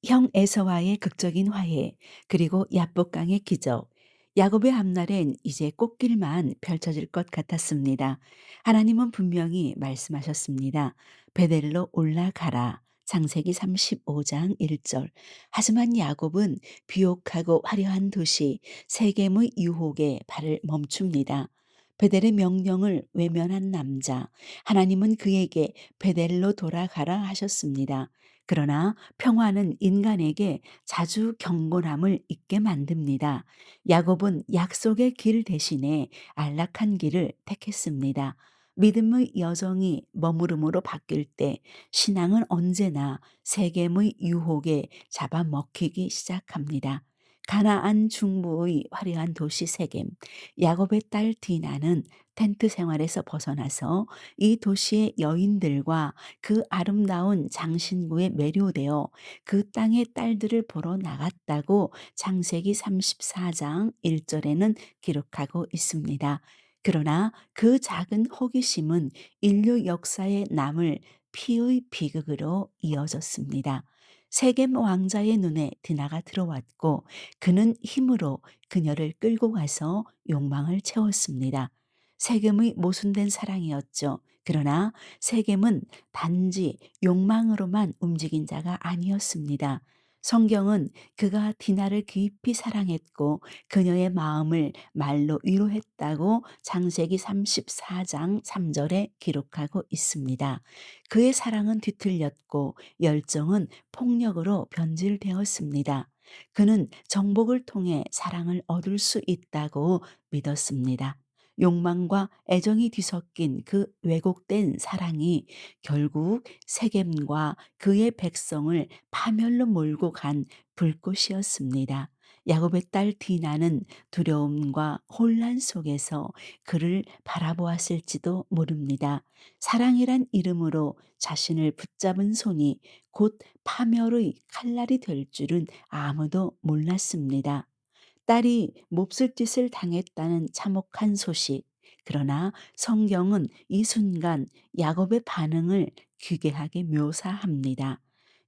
형 에서와의 극적인 화해, 그리고 야복강의 기적. 야곱의 앞날엔 이제 꽃길만 펼쳐질 것 같았습니다. 하나님은 분명히 말씀하셨습니다. 베델로 올라가라. 창세기 35장 1절. 하지만 야곱은 비옥하고 화려한 도시 세겜의 유혹에 발을 멈춥니다. 베델의 명령을 외면한 남자. 하나님은 그에게 베델로 돌아가라 하셨습니다. 그러나 평화는 인간에게 자주 경건함을 잊게 만듭니다. 야곱은 약속의 길 대신에 안락한 길을 택했습니다. 믿음의 여정이 머무름으로 바뀔 때 신앙은 언제나 세겜의 유혹에 잡아먹히기 시작합니다. 가나안 중부의 화려한 도시 세겜, 야곱의 딸 디나는 텐트 생활에서 벗어나서 이 도시의 여인들과 그 아름다운 장신구에 매료되어 그 땅의 딸들을 보러 나갔다고 창세기 34장 1절에는 기록하고 있습니다. 그러나 그 작은 호기심은 인류 역사에 남을 피의 비극으로 이어졌습니다. 세겜 왕자의 눈에 디나가 들어왔고 그는 힘으로 그녀를 끌고 가서 욕망을 채웠습니다. 세겜의 모순된 사랑이었죠. 그러나 세겜은 단지 욕망으로만 움직인 자가 아니었습니다. 성경은 그가 디나를 깊이 사랑했고 그녀의 마음을 말로 위로했다고 창세기 34장 3절에 기록하고 있습니다. 그의 사랑은 뒤틀렸고 열정은 폭력으로 변질되었습니다. 그는 정복을 통해 사랑을 얻을 수 있다고 믿었습니다. 욕망과 애정이 뒤섞인 그 왜곡된 사랑이 결국 세겜과 그의 백성을 파멸로 몰고 간 불꽃이었습니다. 야곱의 딸 디나는 두려움과 혼란 속에서 그를 바라보았을지도 모릅니다. 사랑이란 이름으로 자신을 붙잡은 손이 곧 파멸의 칼날이 될 줄은 아무도 몰랐습니다. 딸이 몹쓸 짓을 당했다는 참혹한 소식. 그러나 성경은 이 순간 야곱의 반응을 기괴하게 묘사합니다.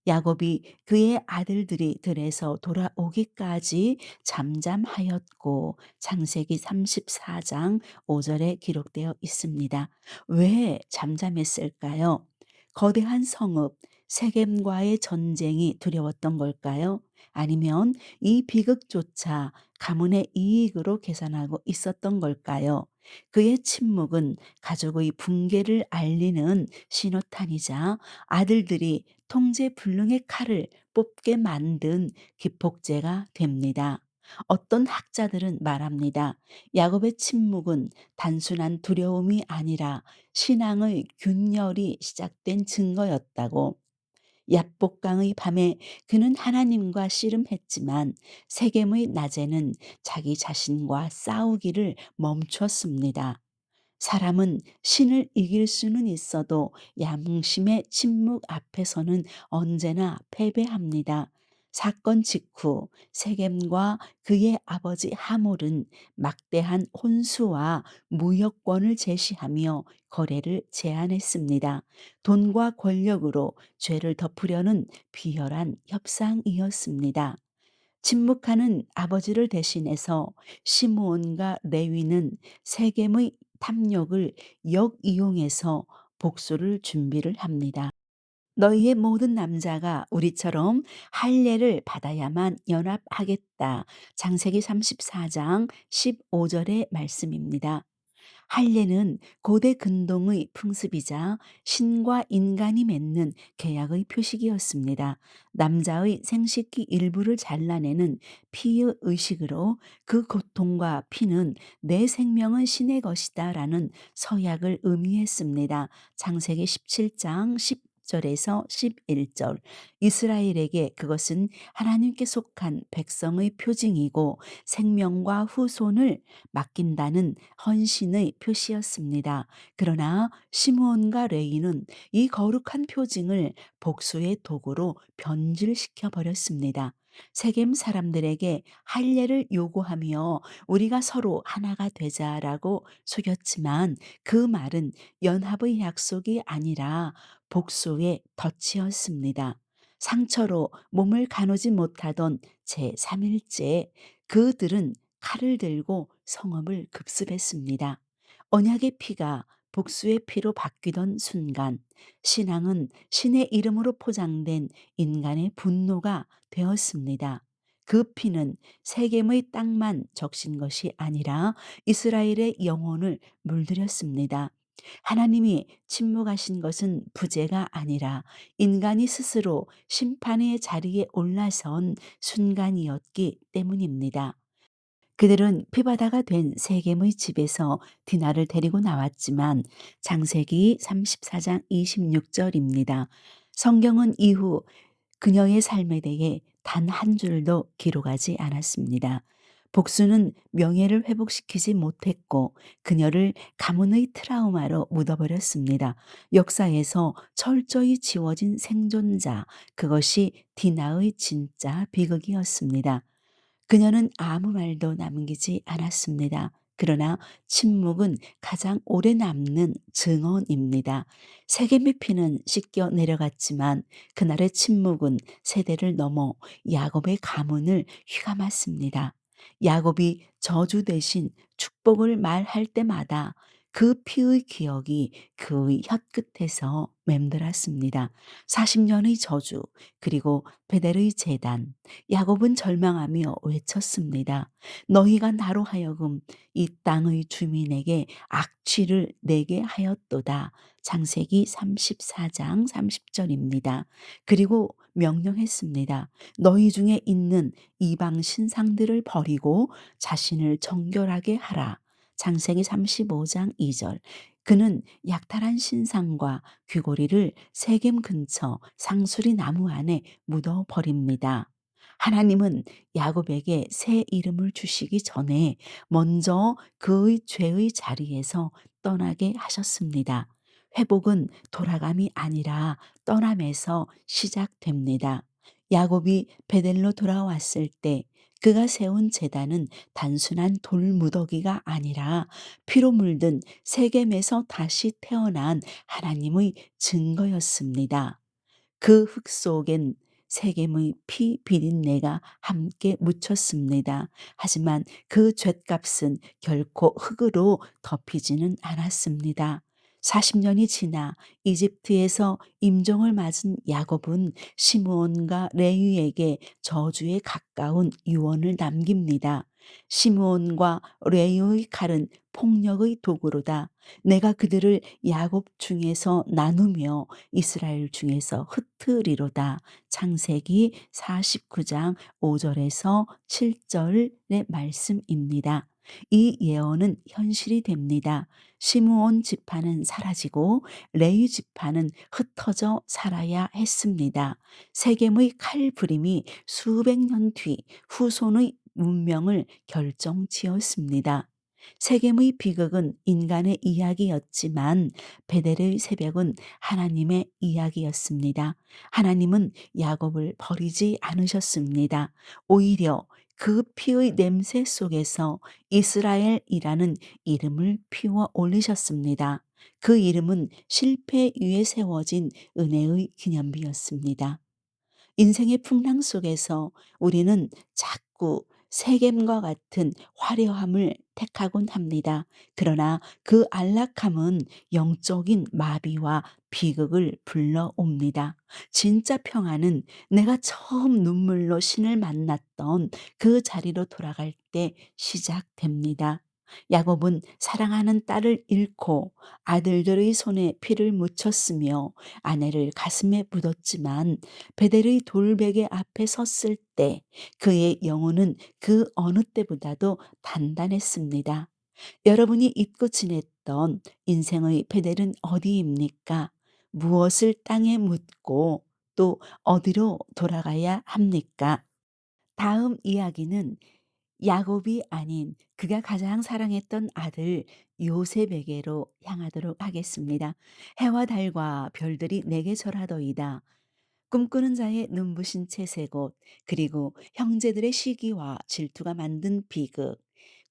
야곱이 그의 아들들이 들에서 돌아오기까지 잠잠하였고 창세기 34장 5절에 기록되어 있습니다. 왜 잠잠했을까요? 거대한 성읍 세겜과의 전쟁이 두려웠던 걸까요? 아니면 이 비극조차 가문의 이익으로 계산하고 있었던 걸까요? 그의 침묵은 가족의 붕괴를 알리는 신호탄이자 아들들이 통제불능의 칼을 뽑게 만든 기폭제가 됩니다. 어떤 학자들은 말합니다. 야곱의 침묵은 단순한 두려움이 아니라 신앙의 균열이 시작된 증거였다고. 야복강의 밤에 그는 하나님과 씨름했지만 세겜의 낮에는 자기 자신과 싸우기를 멈췄습니다. 사람은 신을 이길 수는 있어도 양심의 침묵 앞에서는 언제나 패배합니다. 사건 직후 세겜과 그의 아버지 하몰은 막대한 혼수와 무역권을 제시하며 거래를 제안했습니다. 돈과 권력으로 죄를 덮으려는 비열한 협상이었습니다. 침묵하는 아버지를 대신해서 시므온과 레위는 세겜의 탐욕을 역이용해서 복수를 준비를 합니다. 너희의 모든 남자가 우리처럼 할례를 받아야만 연합하겠다. 창세기 34장 15절의 말씀입니다. 할례는 고대 근동의 풍습이자 신과 인간이 맺는 계약의 표식이었습니다. 남자의 생식기 일부를 잘라내는 피의 의식으로 그 고통과 피는 내 생명은 신의 것이다라는 서약을 의미했습니다. 창세기 17장 10절에서 11절. 이스라엘에게 그것은 하나님께 속한 백성의 표징이고 생명과 후손을 맡긴다는 헌신의 표시였습니다. 그러나 시므온과 레위는 이 거룩한 표징을 복수의 도구로 변질시켜 버렸습니다. 세겜 사람들에게 할례를 요구하며 우리가 서로 하나가 되자라고 속였지만 그 말은 연합의 약속이 아니라 복수의 덫이었습니다. 상처로 몸을 가누지 못하던 제3일째 그들은 칼을 들고 성읍을 급습했습니다. 언약의 피가 복수의 피로 바뀌던 순간 신앙은 신의 이름으로 포장된 인간의 분노가 되었습니다. 그 피는 세겜의 땅만 적신 것이 아니라 이스라엘의 영혼을 물들였습니다. 하나님이 침묵하신 것은 부재가 아니라 인간이 스스로 심판의 자리에 올라선 순간이었기 때문입니다. 그들은 피바다가 된 세겜의 집에서 디나를 데리고 나왔지만 창세기 34장 26절입니다. 성경은 이후 그녀의 삶에 대해 단 한 줄도 기록하지 않았습니다. 복수는 명예를 회복시키지 못했고 그녀를 가문의 트라우마로 묻어버렸습니다. 역사에서 철저히 지워진 생존자, 그것이 디나의 진짜 비극이었습니다. 그녀는 아무 말도 남기지 않았습니다. 그러나 침묵은 가장 오래 남는 증언입니다. 세겜의 피는 씻겨 내려갔지만 그날의 침묵은 세대를 넘어 야곱의 가문을 휘감았습니다. 야곱이 저주 대신 축복을 말할 때마다 그 피의 기억이 그의 혀끝에서 맴돌았습니다. 40년의 저주, 그리고 베델의 재단, 야곱은 절망하며 외쳤습니다. 너희가 나로 하여금 이 땅의 주민에게 악취를 내게 하였도다. 창세기 34장 30절입니다. 그리고 명령했습니다. 너희 중에 있는 이방 신상들을 버리고 자신을 정결하게 하라. 창세기 35장 2절. 그는 약탈한 신상과 귀고리를 세겜 근처 상수리 나무 안에 묻어 버립니다. 하나님은 야곱에게 새 이름을 주시기 전에 먼저 그의 죄의 자리에서 떠나게 하셨습니다. 회복은 돌아감이 아니라 떠남에서 시작됩니다. 야곱이 베델로 돌아왔을 때 그가 세운 제단은 단순한 돌무더기가 아니라 피로 물든 세겜에서 다시 태어난 하나님의 증거였습니다. 그 흙 속엔 세겜의 피 비린내가 함께 묻혔습니다. 하지만 그 죗값은 결코 흙으로 덮이지는 않았습니다. 40년이 지나 이집트에서 임종을 맞은 야곱은 시므온과 레위에게 저주에 가까운 유언을 남깁니다. 시므온과 레위의 칼은 폭력의 도구로다. 내가 그들을 야곱 중에서 나누며 이스라엘 중에서 흩트리로다. 창세기 49장 5절에서 7절의 말씀입니다. 이 예언은 현실이 됩니다. 시므온 지파는 사라지고 레위 지파는 흩어져 살아야 했습니다. 세겜의 칼부림이 수백 년 뒤 후손의 문명을 결정지었습니다. 세겜의 비극은 인간의 이야기였지만 베델의 새벽은 하나님의 이야기였습니다. 하나님은 야곱을 버리지 않으셨습니다. 오히려 그 피의 냄새 속에서 이스라엘이라는 이름을 피워 올리셨습니다. 그 이름은 실패 위에 세워진 은혜의 기념비였습니다. 인생의 풍랑 속에서 우리는 자꾸 세겜과 같은 화려함을 택하곤 합니다. 그러나 그 안락함은 영적인 마비와 비극을 불러옵니다. 진짜 평안은 내가 처음 눈물로 신을 만났던 그 자리로 돌아갈 때 시작됩니다. 야곱은 사랑하는 딸을 잃고 아들들의 손에 피를 묻혔으며 아내를 가슴에 묻었지만 베델의 돌베개 앞에 섰을 때 그의 영혼은 그 어느 때보다도 단단했습니다. 여러분이 잊고 지냈던 인생의 베델은 어디입니까? 무엇을 땅에 묻고 또 어디로 돌아가야 합니까? 다음 이야기는 야곱이 아닌 그가 가장 사랑했던 아들 요셉에게로 향하도록 하겠습니다. 해와 달과 별들이 내게 절하더이다. 꿈꾸는 자의 눈부신 채색옷, 그리고 형제들의 시기와 질투가 만든 비극,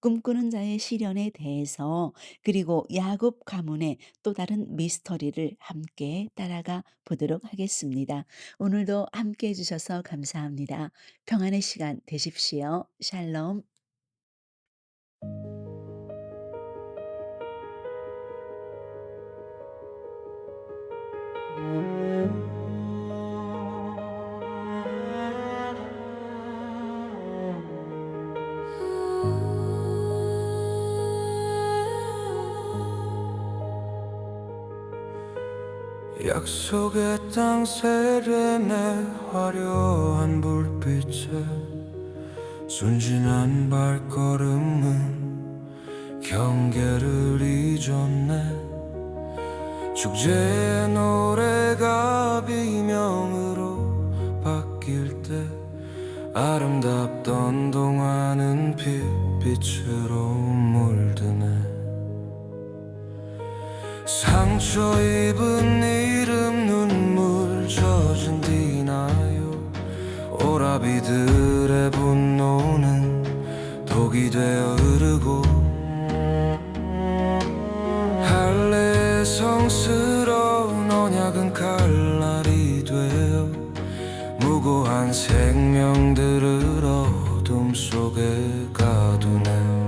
꿈꾸는 자의 시련에 대해서 그리고 야곱 가문의 또 다른 미스터리를 함께 따라가 보도록 하겠습니다. 오늘도 함께 해 주셔서 감사합니다. 평안의 시간 되십시오. 샬롬. 약속의 땅 세례네 화려한 불빛에 순진한 발걸음은 경계를 잊었네. 축제의 노래가 비명으로 바뀔 때 아름답던 동화는 빛으로 물드네. 상처 입은 이름 눈물 젖은 디나요. 오라비들의 분노는 독이 되어 흐르고 할례의 성스러운 언약은 칼날이 되어 무고한 생명들을 어둠 속에 가두네.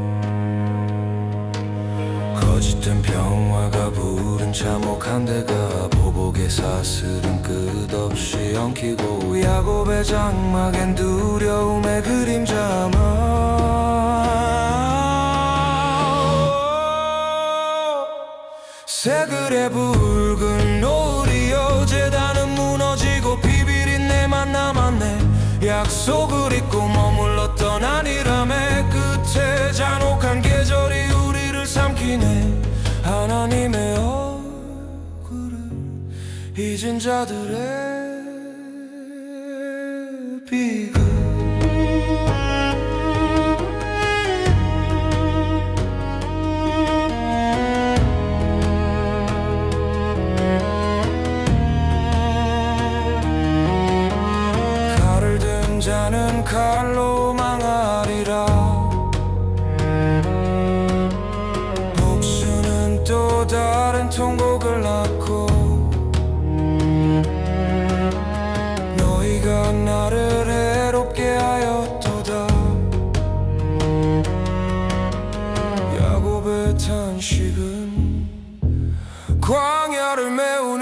거짓된 평화가 부른 참혹한 데가 보복의 사슬은 끝없이 엉키고 야곱의 장막엔 두려움의 그림자만 새글의 붉은 노을이여 제단은 무너지고 비비린내만 남았네. 약속을 잊고 머물렀던 안일함의 끝에 잔혹한 계절이 우리를 삼키네. 하나님의 얼굴을 잊은 자들의 비극 칼을 든 자는 칼로 망하리라. 복수는 또 다른 통곡을 낳고 너희가 나를 해롭게 하였도다. 야곱의 탄식은 광야를 메우